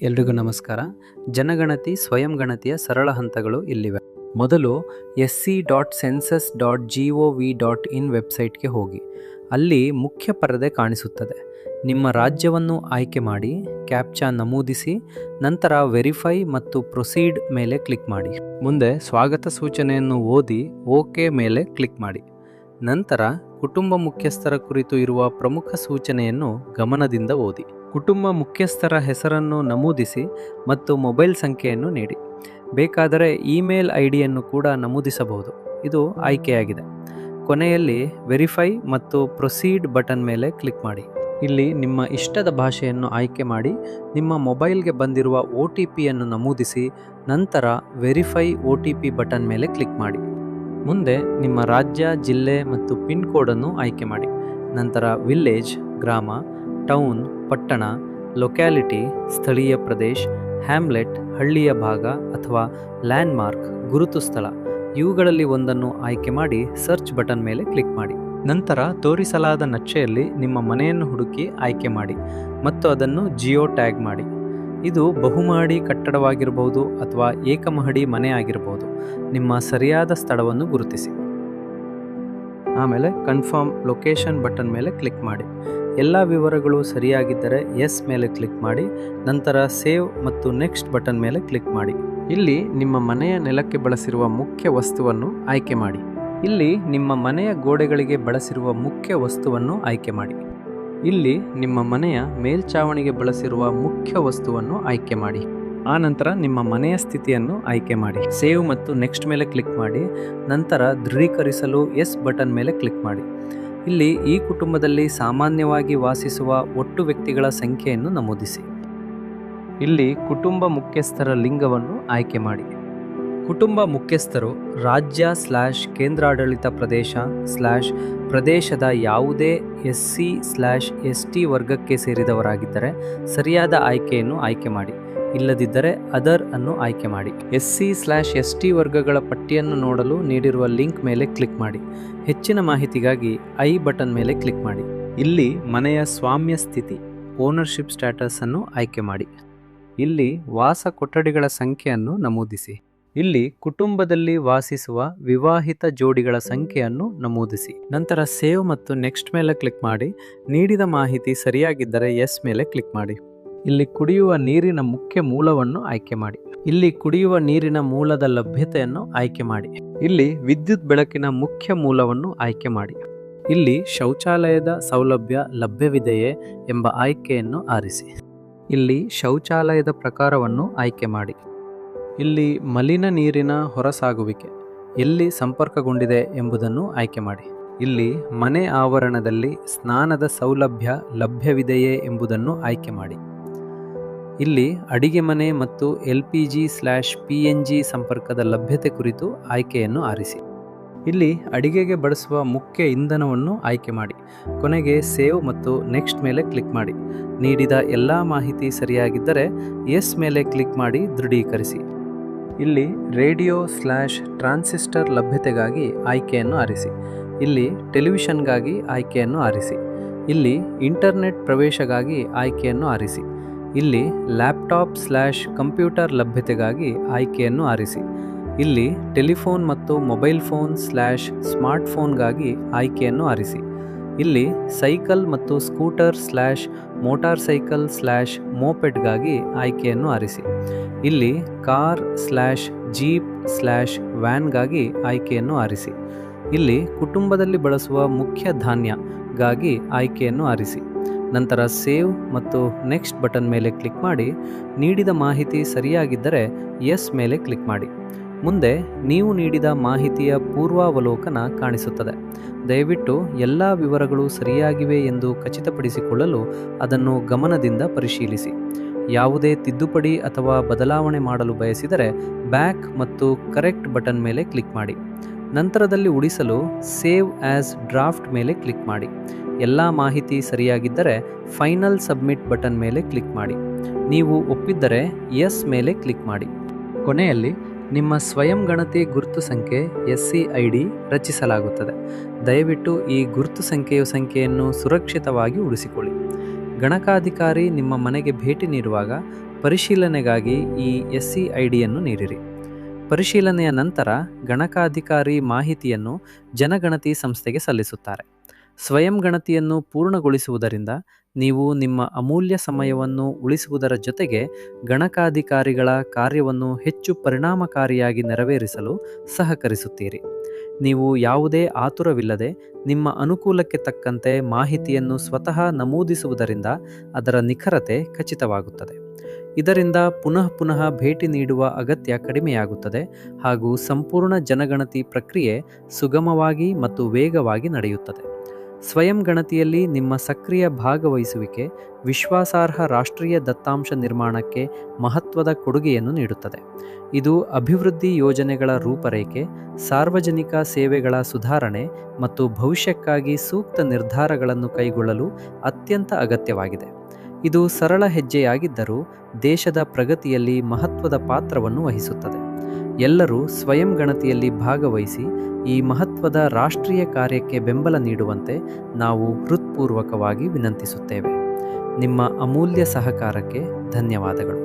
ಎಲ್ರಿಗೂ ನಮಸ್ಕಾರ. ಜನಗಣತಿ ಸ್ವಯಂ ಗಣತಿಯ ಸರಳ ಹಂತಗಳು ಇಲ್ಲಿವೆ. ಮೊದಲು sc.census.gov.in ವೆಬ್ಸೈಟ್ಗೆ ಹೋಗಿ. ಅಲ್ಲಿ ಮುಖ್ಯ ಪರದೆ ಕಾಣಿಸುತ್ತದೆ. ನಿಮ್ಮ ರಾಜ್ಯವನ್ನು ಆಯ್ಕೆ ಮಾಡಿ, ಕ್ಯಾಪ್ಚಾ ನಮೂದಿಸಿ, ನಂತರ ವೆರಿಫೈ ಮತ್ತು ಪ್ರೊಸೀಡ್ ಮೇಲೆ ಕ್ಲಿಕ್ ಮಾಡಿ. ಮುಂದೆ ಸ್ವಾಗತ ಸೂಚನೆಯನ್ನು ಓದಿ ಓಕೆ ಮೇಲೆ ಕ್ಲಿಕ್ ಮಾಡಿ. ನಂತರ ಕುಟುಂಬ ಮುಖ್ಯಸ್ಥರ ಕುರಿತು ಇರುವ ಪ್ರಮುಖ ಸೂಚನೆಯನ್ನು ಗಮನದಿಂದ ಓದಿ. ಕುಟುಂಬ ಮುಖ್ಯಸ್ಥರ ಹೆಸರನ್ನು ನಮೂದಿಸಿ ಮತ್ತು ಮೊಬೈಲ್ ಸಂಖ್ಯೆಯನ್ನು ನೀಡಿ. ಬೇಕಾದರೆ ಇಮೇಲ್ ಐಡಿಯನ್ನು ಕೂಡ ನಮೂದಿಸಬಹುದು. ಇದು ಆಯ್ಕೆಯಾಗಿದೆ. ಕೊನೆಯಲ್ಲಿ ವೆರಿಫೈ ಮತ್ತು ಪ್ರೊಸೀಡ್ ಬಟನ್ ಮೇಲೆ ಕ್ಲಿಕ್ ಮಾಡಿ. ಇಲ್ಲಿ ನಿಮ್ಮ ಇಷ್ಟದ ಭಾಷೆಯನ್ನು ಆಯ್ಕೆ ಮಾಡಿ, ನಿಮ್ಮ ಮೊಬೈಲ್ಗೆ ಬಂದಿರುವ OTPಯನ್ನು ನಮೂದಿಸಿ, ನಂತರ ವೆರಿಫೈ OTP ಬಟನ್ ಮೇಲೆ ಕ್ಲಿಕ್ ಮಾಡಿ. ಮುಂದೆ ನಿಮ್ಮ ರಾಜ್ಯ, ಜಿಲ್ಲೆ ಮತ್ತು ಪಿನ್ ಕೋಡನ್ನು ಆಯ್ಕೆ ಮಾಡಿ. ನಂತರ ವಿಲೇಜ್, ಗ್ರಾಮ, ಟೌನ್, ಪಟ್ಟಣ, ಲೊಕ್ಯಾಲಿಟಿ, ಸ್ಥಳೀಯ ಪ್ರದೇಶ, ಹ್ಯಾಮ್ಲೆಟ್, ಹಳ್ಳಿಯ ಭಾಗ ಅಥವಾ ಲ್ಯಾಂಡ್ಮಾರ್ಕ್, ಗುರುತು ಸ್ಥಳ ಇವುಗಳಲ್ಲಿ ಒಂದನ್ನು ಆಯ್ಕೆ ಮಾಡಿ ಸರ್ಚ್ ಬಟನ್ ಮೇಲೆ ಕ್ಲಿಕ್ ಮಾಡಿ. ನಂತರ ತೋರಿಸಲಾದ ನಕ್ಷೆಯಲ್ಲಿ ನಿಮ್ಮ ಮನೆಯನ್ನು ಹುಡುಕಿ ಆಯ್ಕೆ ಮಾಡಿ ಮತ್ತು ಅದನ್ನು ಜಿಯೋ ಟ್ಯಾಗ್ ಮಾಡಿ. ಇದು ಬಹುಮಹಡಿ ಕಟ್ಟಡವಾಗಿರಬಹುದು ಅಥವಾ ಏಕಮಹಡಿ ಮನೆ ಆಗಿರಬಹುದು. ನಿಮ್ಮ ಸರಿಯಾದ ಸ್ಥಳವನ್ನು ಗುರುತಿಸಿ. ಆಮೇಲೆ ಕನ್ಫರ್ಮ್ ಲೊಕೇಶನ್ ಬಟನ್ ಮೇಲೆ ಕ್ಲಿಕ್ ಮಾಡಿ. ಎಲ್ಲ ವಿವರಗಳು ಸರಿಯಾಗಿದ್ದರೆ ಎಸ್ ಮೇಲೆ ಕ್ಲಿಕ್ ಮಾಡಿ. ನಂತರ ಸೇವ್ ಮತ್ತು ನೆಕ್ಸ್ಟ್ ಬಟನ್ ಮೇಲೆ ಕ್ಲಿಕ್ ಮಾಡಿ. ಇಲ್ಲಿ ನಿಮ್ಮ ಮನೆಯ ನೆಲಕ್ಕೆ ಬಳಸಿರುವ ಮುಖ್ಯ ವಸ್ತುವನ್ನು ಆಯ್ಕೆ ಮಾಡಿ. ಇಲ್ಲಿ ನಿಮ್ಮ ಮನೆಯ ಗೋಡೆಗಳಿಗೆ ಬಳಸಿರುವ ಮುಖ್ಯ ವಸ್ತುವನ್ನು ಆಯ್ಕೆ ಮಾಡಿ. ಇಲ್ಲಿ ನಿಮ್ಮ ಮನೆಯ ಮೇಲ್ಛಾವಣಿಗೆ ಬಳಸಿರುವ ಮುಖ್ಯ ವಸ್ತುವನ್ನು ಆಯ್ಕೆ ಮಾಡಿ. ಆನಂತರ ನಿಮ್ಮ ಮನೆಯ ಸ್ಥಿತಿಯನ್ನು ಆಯ್ಕೆ ಮಾಡಿ. ಸೇವ್ ಮತ್ತು ನೆಕ್ಸ್ಟ್ ಮೇಲೆ ಕ್ಲಿಕ್ ಮಾಡಿ. ನಂತರ ದೃಢೀಕರಿಸಲು ಎಸ್ ಬಟನ್ ಮೇಲೆ ಕ್ಲಿಕ್ ಮಾಡಿ. ಇಲ್ಲಿ ಈ ಕುಟುಂಬದಲ್ಲಿ ಸಾಮಾನ್ಯವಾಗಿ ವಾಸಿಸುವ ಒಟ್ಟು ವ್ಯಕ್ತಿಗಳ ಸಂಖ್ಯೆಯನ್ನು ನಮೂದಿಸಿ. ಇಲ್ಲಿ ಕುಟುಂಬ ಮುಖ್ಯಸ್ಥರ ಲಿಂಗವನ್ನು ಆಯ್ಕೆ ಮಾಡಿ. ಕುಟುಂಬ ಮುಖ್ಯಸ್ಥರು ರಾಜ್ಯ/ಕೇಂದ್ರಾಡಳಿತ ಪ್ರದೇಶದ ಯಾವುದೇ SC/ST ವರ್ಗಕ್ಕೆ ಸೇರಿದವರಾಗಿದ್ದರೆ ಸರಿಯಾದ ಆಯ್ಕೆಯನ್ನು ಆಯ್ಕೆ ಮಾಡಿ. ಇಲ್ಲದಿದ್ದರೆ ಅದರ್ ಅನ್ನು ಆಯ್ಕೆ ಮಾಡಿ. SC/ST ವರ್ಗಗಳ ಪಟ್ಟಿಯನ್ನು ನೋಡಲು ನೀಡಿರುವ ಲಿಂಕ್ ಮೇಲೆ ಕ್ಲಿಕ್ ಮಾಡಿ. ಹೆಚ್ಚಿನ ಮಾಹಿತಿಗಾಗಿ ಐ ಬಟನ್ ಮೇಲೆ ಕ್ಲಿಕ್ ಮಾಡಿ. ಇಲ್ಲಿ ಮನೆಯ ಸ್ವಾಮ್ಯ ಸ್ಥಿತಿ ಓನರ್ಶಿಪ್ ಸ್ಟೇಟಸ್ ಅನ್ನು ಆಯ್ಕೆ ಮಾಡಿ. ಇಲ್ಲಿ ವಾಸ ಕೊಠಡಿಗಳ ಸಂಖ್ಯೆಯನ್ನು ನಮೂದಿಸಿ. ಇಲ್ಲಿ ಕುಟುಂಬದಲ್ಲಿ ವಾಸಿಸುವ ವಿವಾಹಿತ ಜೋಡಿಗಳ ಸಂಖ್ಯೆಯನ್ನು ನಮೂದಿಸಿ. ನಂತರ ಸೇವ್ ಮತ್ತು ನೆಕ್ಸ್ಟ್ ಮೇಲೆ ಕ್ಲಿಕ್ ಮಾಡಿ. ನೀಡಿದ ಮಾಹಿತಿ ಸರಿಯಾಗಿದ್ದರೆ ಎಸ್ ಮೇಲೆ ಕ್ಲಿಕ್ ಮಾಡಿ. ಇಲ್ಲಿ ಕುಡಿಯುವ ನೀರಿನ ಮುಖ್ಯ ಮೂಲವನ್ನು ಆಯ್ಕೆ ಮಾಡಿ. ಇಲ್ಲಿ ಕುಡಿಯುವ ನೀರಿನ ಮೂಲದ ಲಭ್ಯತೆಯನ್ನು ಆಯ್ಕೆ ಮಾಡಿ. ಇಲ್ಲಿ ವಿದ್ಯುತ್ ಬೆಳಕಿನ ಮುಖ್ಯ ಮೂಲವನ್ನು ಆಯ್ಕೆ ಮಾಡಿ. ಇಲ್ಲಿ ಶೌಚಾಲಯದ ಸೌಲಭ್ಯ ಲಭ್ಯವಿದೆಯೇ ಎಂಬ ಆಯ್ಕೆಯನ್ನು ಆರಿಸಿ. ಇಲ್ಲಿ ಶೌಚಾಲಯದ ಪ್ರಕಾರವನ್ನು ಆಯ್ಕೆ ಮಾಡಿ. ಇಲ್ಲಿ ಮಲಿನ ನೀರಿನ ಹೊರಸಾಗುವಿಕೆ ಎಲ್ಲಿ ಸಂಪರ್ಕಗೊಂಡಿದೆ ಎಂಬುದನ್ನು ಆಯ್ಕೆ ಮಾಡಿ. ಇಲ್ಲಿ ಮನೆ ಆವರಣದಲ್ಲಿ ಸ್ನಾನದ ಸೌಲಭ್ಯ ಲಭ್ಯವಿದೆಯೇ ಎಂಬುದನ್ನು ಆಯ್ಕೆ ಮಾಡಿ. ಇಲ್ಲಿ ಅಡಿಗೆ ಮನೆ ಮತ್ತು LPG/PNG ಸಂಪರ್ಕದ ಲಭ್ಯತೆ ಕುರಿತು ಆಯ್ಕೆಯನ್ನು ಆರಿಸಿ. ಇಲ್ಲಿ ಅಡಿಗೆಗೆ ಬಳಸುವ ಮುಖ್ಯ ಇಂಧನವನ್ನು ಆಯ್ಕೆ ಮಾಡಿ. ಕೊನೆಗೆ ಸೇವ್ ಮತ್ತು ನೆಕ್ಸ್ಟ್ ಮೇಲೆ ಕ್ಲಿಕ್ ಮಾಡಿ. ನೀಡಿದ ಎಲ್ಲ ಮಾಹಿತಿ ಸರಿಯಾಗಿದ್ದರೆ ಎಸ್ ಮೇಲೆ ಕ್ಲಿಕ್ ಮಾಡಿ ದೃಢೀಕರಿಸಿ. ಇಲ್ಲಿ ರೇಡಿಯೋ/ಟ್ರಾನ್ಸಿಸ್ಟರ್ ಲಭ್ಯತೆಗಾಗಿ ಆಯ್ಕೆಯನ್ನು ಆರಿಸಿ. ಇಲ್ಲಿ ಟೆಲಿವಿಷನ್ಗಾಗಿ ಆಯ್ಕೆಯನ್ನು ಆರಿಸಿ. ಇಲ್ಲಿ ಇಂಟರ್ನೆಟ್ ಪ್ರವೇಶಗಾಗಿ ಆಯ್ಕೆಯನ್ನು ಆರಿಸಿ. ಇಲ್ಲಿ ಲ್ಯಾಪ್ಟಾಪ್/ಕಂಪ್ಯೂಟರ್ ಲಭ್ಯತೆಗಾಗಿ ಆಯ್ಕೆಯನ್ನು ಆರಿಸಿ. ಇಲ್ಲಿ ಟೆಲಿಫೋನ್ ಮತ್ತು ಮೊಬೈಲ್ ಫೋನ್/ಸ್ಮಾರ್ಟ್ ಫೋನ್ಗಾಗಿ ಆಯ್ಕೆಯನ್ನು ಆರಿಸಿ. ಇಲ್ಲಿ ಸೈಕಲ್ ಮತ್ತು ಸ್ಕೂಟರ್/ಮೋಟಾರ್ ಸೈಕಲ್/ಮೋಪೆಡ್ಗಾಗಿ ಆಯ್ಕೆಯನ್ನು ಆರಿಸಿ. ಇಲ್ಲಿ ಕಾರ್/ಜೀಪ್/ವ್ಯಾನ್ಗಾಗಿ ಆಯ್ಕೆಯನ್ನು ಆರಿಸಿ. ಇಲ್ಲಿ ಕುಟುಂಬದಲ್ಲಿ ಬಳಸುವ ಮುಖ್ಯ ಧಾನ್ಯಗಾಗಿ ಆಯ್ಕೆಯನ್ನು ಆರಿಸಿ. ನಂತರ ಸೇವ್ ಮತ್ತು ನೆಕ್ಸ್ಟ್ ಬಟನ್ ಮೇಲೆ ಕ್ಲಿಕ್ ಮಾಡಿ. ನೀಡಿದ ಮಾಹಿತಿ ಸರಿಯಾಗಿದ್ದರೆ ಎಸ್ ಮೇಲೆ ಕ್ಲಿಕ್ ಮಾಡಿ. ಮುಂದೆ ನೀವು ನೀಡಿದ ಮಾಹಿತಿಯ ಪೂರ್ವಾವಲೋಕನ ಕಾಣಿಸುತ್ತದೆ. ದಯವಿಟ್ಟು ಎಲ್ಲ ವಿವರಗಳು ಸರಿಯಾಗಿವೆ ಎಂದು ಖಚಿತಪಡಿಸಿಕೊಳ್ಳಲು ಅದನ್ನು ಗಮನದಿಂದ ಪರಿಶೀಲಿಸಿ. ಯಾವುದೇ ತಿದ್ದುಪಡಿ ಅಥವಾ ಬದಲಾವಣೆ ಮಾಡಲು ಬಯಸಿದರೆ ಬ್ಯಾಕ್ ಮತ್ತು ಕರೆಕ್ಟ್ ಬಟನ್ ಮೇಲೆ ಕ್ಲಿಕ್ ಮಾಡಿ. ನಂತರದಲ್ಲಿ ಉಳಿಸಲು ಸೇವ್ ಆಸ್ ಡ್ರಾಫ್ಟ್ ಮೇಲೆ ಕ್ಲಿಕ್ ಮಾಡಿ. ಎಲ್ಲ ಮಾಹಿತಿ ಸರಿಯಾಗಿದ್ದರೆ ಫೈನಲ್ ಸಬ್ಮಿಟ್ ಬಟನ್ ಮೇಲೆ ಕ್ಲಿಕ್ ಮಾಡಿ. ನೀವು ಒಪ್ಪಿದ್ದರೆ ಎಸ್ ಮೇಲೆ ಕ್ಲಿಕ್ ಮಾಡಿ. ಕೊನೆಯಲ್ಲಿ ನಿಮ್ಮ ಸ್ವಯಂ ಗಣತಿ ಗುರುತು ಸಂಖ್ಯೆ SCID ರಚಿಸಲಾಗುತ್ತದೆ. ದಯವಿಟ್ಟು ಈ ಗುರುತು ಸಂಖ್ಯೆಯನ್ನು ಸುರಕ್ಷಿತವಾಗಿ ಉಳಿಸಿಕೊಳ್ಳಿ. ಗಣಕಾಧಿಕಾರಿ ನಿಮ್ಮ ಮನೆಗೆ ಭೇಟಿ ನೀಡುವಾಗ ಪರಿಶೀಲನೆಗಾಗಿ ಈ SCIDಯನ್ನು ನೀಡಿರಿ. ಪರಿಶೀಲನೆಯ ನಂತರ ಗಣಕಾಧಿಕಾರಿ ಮಾಹಿತಿಯನ್ನು ಜನಗಣತಿ ಸಂಸ್ಥೆಗೆ ಸಲ್ಲಿಸುತ್ತಾರೆ. ಸ್ವಯಂ ಗಣತಿಯನ್ನು ಪೂರ್ಣಗೊಳಿಸುವುದರಿಂದ ನೀವು ನಿಮ್ಮ ಅಮೂಲ್ಯ ಸಮಯವನ್ನು ಉಳಿಸುವುದರ ಜೊತೆಗೆ ಗಣಕಾಧಿಕಾರಿಗಳ ಕಾರ್ಯವನ್ನು ಹೆಚ್ಚು ಪರಿಣಾಮಕಾರಿಯಾಗಿ ನೆರವೇರಿಸಲು ಸಹಕರಿಸುತ್ತೀರಿ. ನೀವು ಯಾವುದೇ ಆತುರವಿಲ್ಲದೆ ನಿಮ್ಮ ಅನುಕೂಲಕ್ಕೆ ತಕ್ಕಂತೆ ಮಾಹಿತಿಯನ್ನು ಸ್ವತಃ ನಮೂದಿಸುವುದರಿಂದ ಅದರ ನಿಖರತೆ ಖಚಿತವಾಗುತ್ತದೆ. ಇದರಿಂದ ಪುನಃ ಭೇಟಿ ನೀಡುವ ಅಗತ್ಯ ಕಡಿಮೆಯಾಗುತ್ತದೆ ಹಾಗೂ ಸಂಪೂರ್ಣ ಜನಗಣತಿ ಪ್ರಕ್ರಿಯೆ ಸುಗಮವಾಗಿ ಮತ್ತು ವೇಗವಾಗಿ ನಡೆಯುತ್ತದೆ. ಸ್ವಯಂ ಗಣತಿಯಲ್ಲಿ ನಿಮ್ಮ ಸಕ್ರಿಯ ಭಾಗವಹಿಸುವಿಕೆ ವಿಶ್ವಾಸಾರ್ಹ ರಾಷ್ಟ್ರೀಯ ದತ್ತಾಂಶ ನಿರ್ಮಾಣಕ್ಕೆ ಮಹತ್ವದ ಕೊಡುಗೆಯನ್ನು ನೀಡುತ್ತದೆ. ಇದು ಅಭಿವೃದ್ಧಿ ಯೋಜನೆಗಳ ರೂಪರೇಖೆ, ಸಾರ್ವಜನಿಕ ಸೇವೆಗಳ ಸುಧಾರಣೆ ಮತ್ತು ಭವಿಷ್ಯಕ್ಕಾಗಿ ಸೂಕ್ತ ನಿರ್ಧಾರಗಳನ್ನು ಕೈಗೊಳ್ಳಲು ಅತ್ಯಂತ ಅಗತ್ಯವಾಗಿದೆ. ಇದು ಸರಳ ಹೆಜ್ಜೆಯಾಗಿದ್ದರೂ ದೇಶದ ಪ್ರಗತಿಯಲ್ಲಿ ಮಹತ್ವದ ಪಾತ್ರವನ್ನು ವಹಿಸುತ್ತದೆ. ಎಲ್ಲರೂ ಸ್ವಯಂ ಗಣತಿಯಲ್ಲಿ ಭಾಗವಹಿಸಿ ಈ ಮಹತ್ವದ ರಾಷ್ಟ್ರೀಯ ಕಾರ್ಯಕ್ಕೆ ಬೆಂಬಲ ನೀಡುವಂತೆ ನಾವು ಹೃತ್ಪೂರ್ವಕವಾಗಿ ವಿನಂತಿಸುತ್ತೇವೆ. ನಿಮ್ಮ ಅಮೂಲ್ಯ ಸಹಕಾರಕ್ಕೆ ಧನ್ಯವಾದಗಳು.